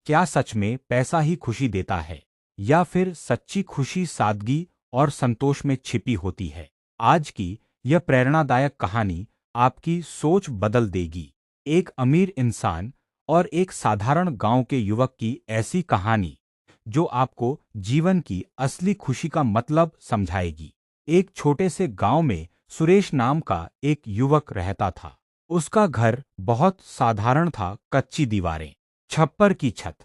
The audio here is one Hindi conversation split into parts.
क्या सच में पैसा ही खुशी देता है, या फिर सच्ची खुशी सादगी और संतोष में छिपी होती है? आज की यह प्रेरणादायक कहानी आपकी सोच बदल देगी। एक अमीर इंसान और एक साधारण गांव के युवक की ऐसी कहानी जो आपको जीवन की असली खुशी का मतलब समझाएगी। एक छोटे से गांव में सुरेश नाम का एक युवक रहता था। उसका घर बहुत साधारण था, कच्ची दीवारें, छप्पर की छत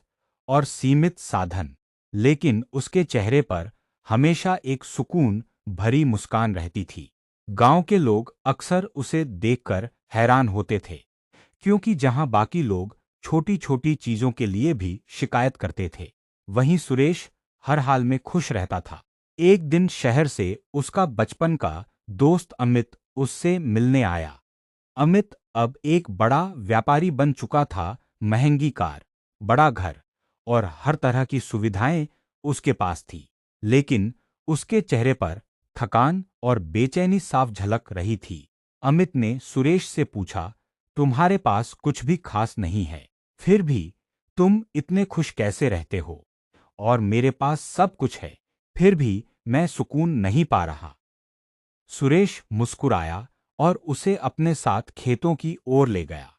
और सीमित साधन। लेकिन उसके चेहरे पर हमेशा एक सुकून भरी मुस्कान रहती थी। गांव के लोग अक्सर उसे देखकर हैरान होते थे, क्योंकि जहां बाकी लोग छोटी छोटी चीजों के लिए भी शिकायत करते थे, वहीं सुरेश हर हाल में खुश रहता था। एक दिन शहर से उसका बचपन का दोस्त अमित उससे मिलने आया। अमित अब एक बड़ा व्यापारी बन चुका था। महंगी कार, बड़ा घर और हर तरह की सुविधाएं उसके पास थी। लेकिन उसके चेहरे पर थकान और बेचैनी साफ झलक रही थी। अमित ने सुरेश से पूछा, तुम्हारे पास कुछ भी खास नहीं है, फिर भी तुम इतने खुश कैसे रहते हो? और मेरे पास सब कुछ है, फिर भी मैं सुकून नहीं पा रहा। सुरेश मुस्कुराया और उसे अपने साथ खेतों की ओर ले गया।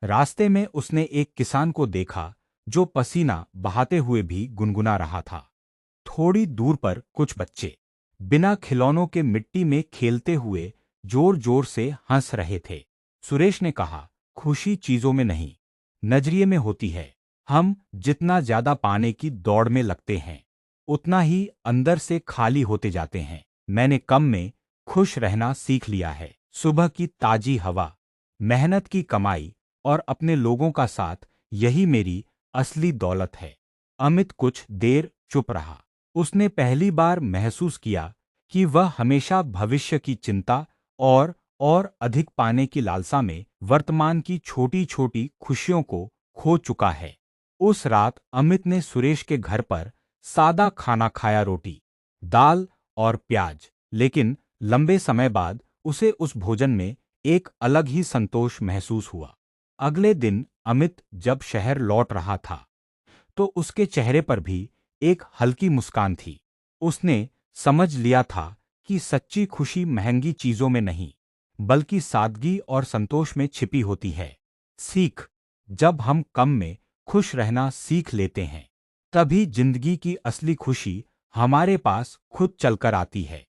रास्ते में उसने एक किसान को देखा जो पसीना बहाते हुए भी गुनगुना रहा था। थोड़ी दूर पर कुछ बच्चे बिना खिलौनों के मिट्टी में खेलते हुए जोर जोर से हंस रहे थे। सुरेश ने कहा, खुशी चीजों में नहीं, नजरिए में होती है। हम जितना ज्यादा पाने की दौड़ में लगते हैं, उतना ही अंदर से खाली होते जाते हैं। मैंने कम में खुश रहना सीख लिया है। सुबह की ताजी हवा, मेहनत की कमाई और अपने लोगों का साथ, यही मेरी असली दौलत है। अमित कुछ देर चुप रहा। उसने पहली बार महसूस किया कि वह हमेशा भविष्य की चिंता और अधिक पाने की लालसा में वर्तमान की छोटी छोटी खुशियों को खो चुका है। उस रात अमित ने सुरेश के घर पर सादा खाना खाया, रोटी, दाल और प्याज। लेकिन लंबे समय बाद उसे उस भोजन में एक अलग ही संतोष महसूस हुआ। अगले दिन अमित जब शहर लौट रहा था, तो उसके चेहरे पर भी एक हल्की मुस्कान थी। उसने समझ लिया था कि सच्ची खुशी महंगी चीजों में नहीं, बल्कि सादगी और संतोष में छिपी होती है। सीख, जब हम कम में खुश रहना सीख लेते हैं, तभी जिंदगी की असली खुशी हमारे पास खुद चलकर आती है।